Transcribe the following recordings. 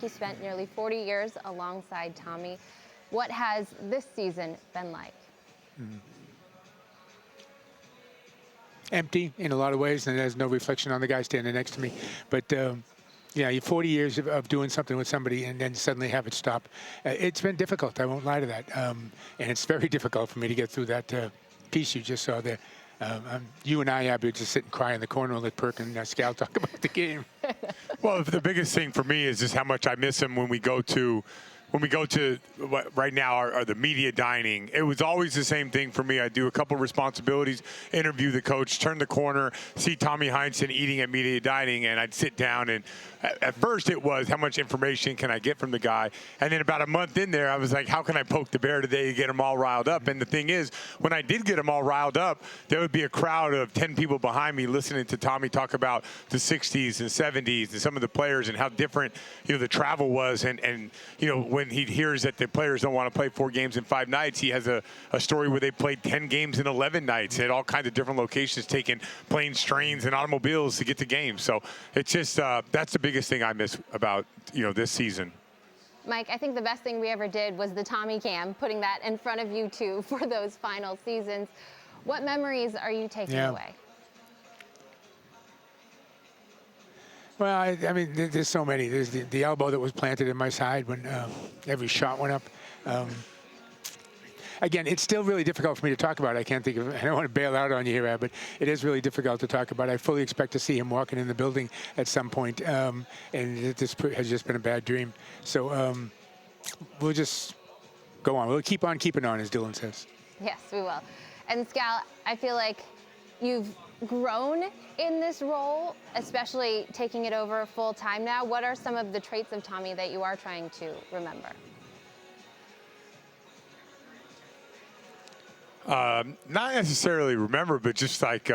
You spent nearly 40 years alongside Tommy. What has this season been like? Empty in a lot of ways, and there's no reflection on the guy standing next to me. But yeah, you 40 years of doing something with somebody and then suddenly have it stop. It's been difficult. I won't lie to that. And it's very difficult for me to get through that piece you just saw there. You and I, Abby, would just sit and cry in the corner and let Perk and Scal talk about the game. Well, the biggest thing for me is just how much I miss him when we go to what right now are the media dining. It was always the same thing for me. I do a couple responsibilities, interview the coach, turn the corner, see Tommy Heinsohn eating at media dining, and I'd sit down. And at first it was, how much information can I get from the guy? And then about a month in there, I was like, how can I poke the bear today to get him all riled up? And the thing is, when I did get him all riled up, there would be a crowd of 10 people behind me listening to Tommy talk about the 60s and 70s and some of the players and how different, the travel was. And when he hears that the players don't want to play 4 games in 5 nights, he has a story where they played 10 games in 11 nights at all kinds of different locations, taking planes, trains, and automobiles to get to games. So it's just that's the biggest thing I miss about this season. Mike, I think the best thing we ever did was the Tommy Cam, putting that in front of you two for those final seasons. What memories are you taking away? Well, I mean, there's so many. There's the elbow that was planted in my side when every shot went up. Again, it's still really difficult for me to talk about. I can't think of. I don't want to bail out on you here, Ab, but it is really difficult to talk about. I fully expect to see him walking in the building at some point, and this has just been a bad dream. So we'll just go on. We'll keep on keeping on, as Dylan says. Yes, we will. And Scal, I feel like you've grown in this role, especially taking it over full time now. What are some of the traits of Tommy that you are trying to remember? Not necessarily remember, but just like,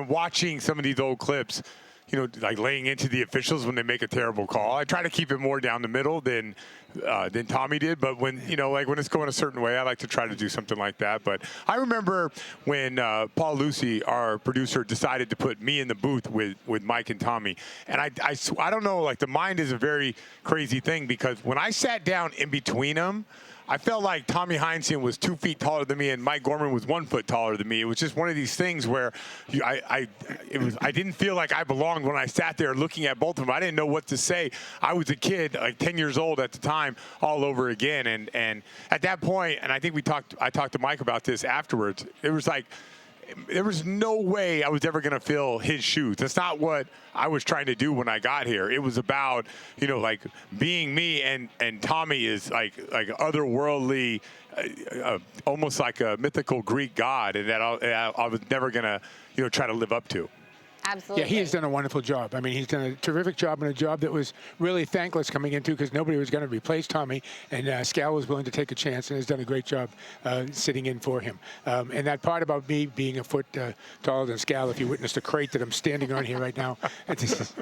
watching some of these old clips, like laying into the officials when they make a terrible call. I try to keep it more down the middle than Tommy did. But when, when it's going a certain way, I like to try to do something like that. But I remember when Paul Lucy, our producer, decided to put me in the booth with Mike and Tommy. And I don't know, like the mind is a very crazy thing, because when I sat down in between them, I felt like Tommy Heinsohn was 2 feet taller than me and Mike Gorman was 1 foot taller than me. It was just one of these things where I didn't feel like I belonged when I sat there looking at both of them. I didn't know what to say. I was a kid, like 10 years old at the time, all over again. And at that point, and I think I talked to Mike about this afterwards, it was like, there was no way I was ever going to fill his shoes. That's not what I was trying to do when I got here. It was about, like being me, and Tommy is like otherworldly, almost like a mythical Greek god, and that I was never going to, try to live up to. Absolutely. Yeah, he has done a wonderful job. I mean, he's done a terrific job, and a job that was really thankless coming into, because nobody was going to replace Tommy, and Scal was willing to take a chance and has done a great job sitting in for him. And that part about me being a foot taller than Scal, if you witnessed the crate that I'm standing on here right now, this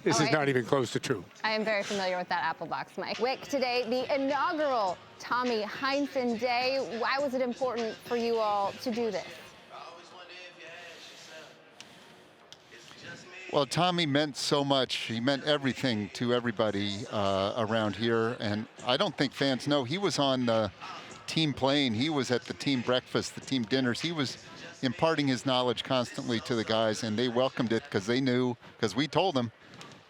is not even close to true. I am very familiar with that apple box, Mike. Wyc, today, the inaugural Tommy Heinsohn Day. Why was it important for you all to do this? Well, Tommy meant so much. He meant everything to everybody around here. And I don't think fans know. He was on the team plane. He was at the team breakfast, the team dinners. He was imparting his knowledge constantly to the guys, and they welcomed it because they knew, because we told them,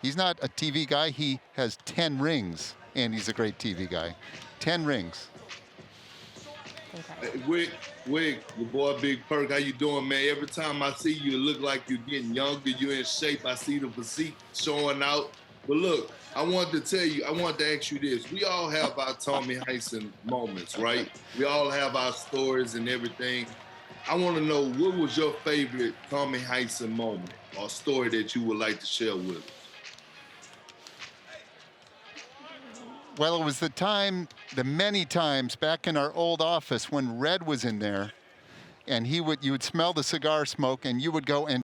he's not a TV guy. He has 10 rings, and he's a great TV guy. 10 rings. Wyc, your boy Big Perk, how you doing, man? Every time I see you, it look like you're getting younger, you're in shape. I see the physique showing out. But look, I wanted to ask you this. We all have our Tommy Heinsohn moments, right? We all have our stories and everything. I want to know, what was your favorite Tommy Heinsohn moment or story that you would like to share with us? Well, it was the many times back in our old office when Red was in there, and you would smell the cigar smoke, and you would go and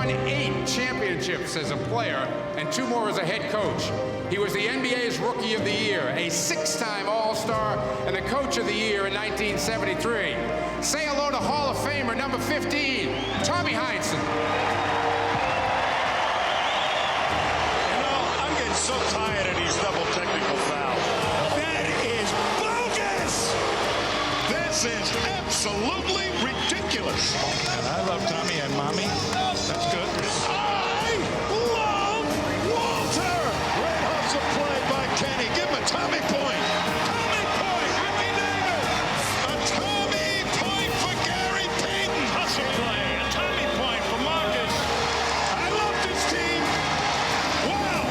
won 8 championships as a player and 2 more as a head coach. He was the NBA's Rookie of the Year, a 6-time All-Star, and the Coach of the Year in 1973. Say hello to Hall of Famer number 15, Tommy Heinsohn. You know, I'm getting so tired of these double technical fouls. That is bogus! This is absolutely ridiculous. And I love Tommy and Mommy. That's good. I love Walter! Great hustle play by Kenny. Give him a Tommy point. Tommy point. Ricky Davis. A Tommy point for Gary Payton. Hustle play. A Tommy point for Marcus. I love this team. Wow.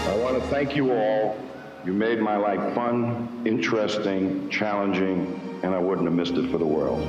I want to thank you all. You made my life fun, interesting, challenging, and I wouldn't have missed it for the world.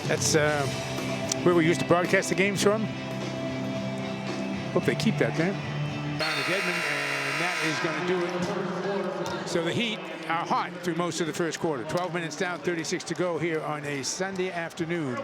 That's where we used to broadcast the games from. Hope they keep that there. Down to Deadman, and that is going to do it. So the Heat are hot through most of the first quarter. 12 minutes down, 36 to go here on a Sunday afternoon.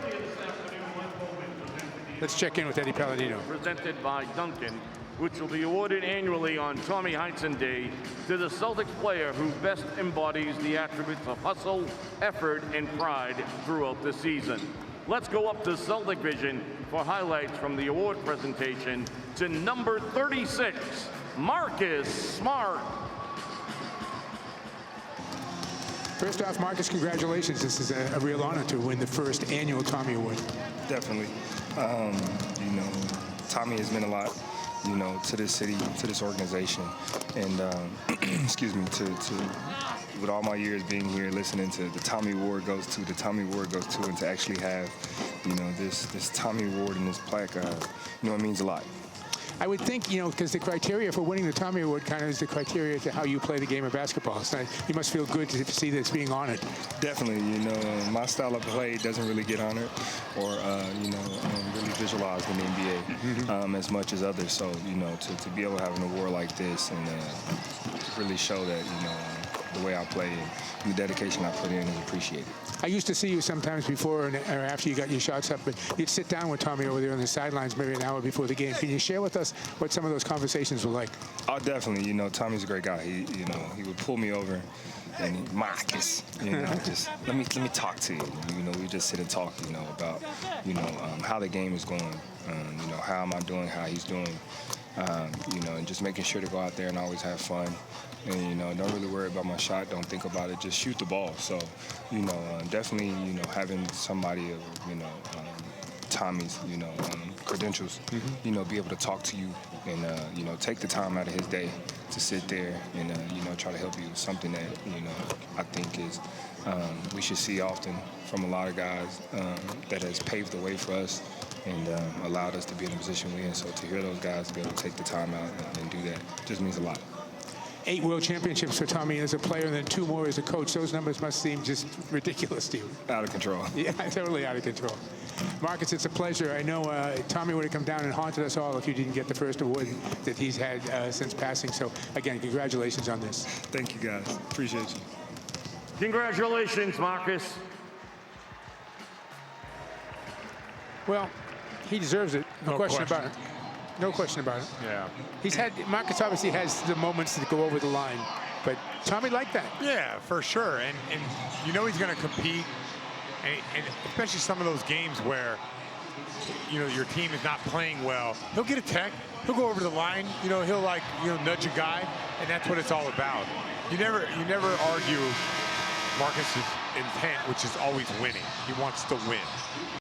Let's check in with Eddie Palladino. Presented by Duncan, which will be awarded annually on Tommy Heinsohn Day to the Celtics player who best embodies the attributes of hustle, effort, and pride throughout the season. Let's go up to Celtic Vision for highlights from the award presentation to number 36, Marcus Smart. First off, Marcus, congratulations. This is a real honor to win the first annual Tommy Award. Definitely. You know, Tommy has meant a lot, you know, to this city, to this organization, and excuse me, to with all my years being here, listening to the Tommy Award goes to, the Tommy Award goes to, and to actually have, you know, this Tommy Award and this plaque, you know, it means a lot. I would think, you know, because the criteria for winning the Tommy Award kind of is the criteria to how you play the game of basketball. So you must feel good to see this being honored. Definitely, you know, my style of play doesn't really get honored or, you know, really visualized in the NBA as much as others. So, you know, to be able to have an award like this and really show that, you know, the way I play and the dedication I put in is appreciated. I used to see you sometimes before or after you got your shots up, but you'd sit down with Tommy over there on the sidelines maybe an hour before the game. Can you share with us what some of those conversations were like? Oh, definitely. You know, Tommy's a great guy. He would pull me over and Marcus, you know, just let me talk to you. You know, we just sit and talk, you know, about, you know, how the game is going, you know, how am I doing, how he's doing, you know, and just making sure to go out there and always have fun. And, you know, don't really worry about my shot. Don't think about it. Just shoot the ball. So, you know, definitely, you know, having somebody of, you know, Tommy's, you know, credentials, you know, be able to talk to you and, you know, take the time out of his day to sit there and, you know, try to help you is something that, you know, I think is we should see often from a lot of guys that has paved the way for us and allowed us to be in the position we're in. So to hear those guys be able to take the time out and do that just means a lot. 8 world championships for Tommy as a player and then 2 more as a coach. Those numbers must seem just ridiculous to you. Out of control. Yeah, totally out of control. Marcus, it's a pleasure. I know Tommy would have come down and haunted us all if you didn't get the first award that he's had since passing. So, again, congratulations on this. Thank you, guys. Appreciate you. Congratulations, Marcus. Well, he deserves it. No question about it. No question about it. Yeah. Marcus obviously has the moments that go over the line, but Tommy liked that. Yeah, for sure. And you know he's going to compete, and especially some of those games where, you know, your team is not playing well. He'll get a tech. He'll go over the line. You know, he'll nudge a guy, and that's what it's all about. You never argue Marcus's intent, which is always winning. He wants to win.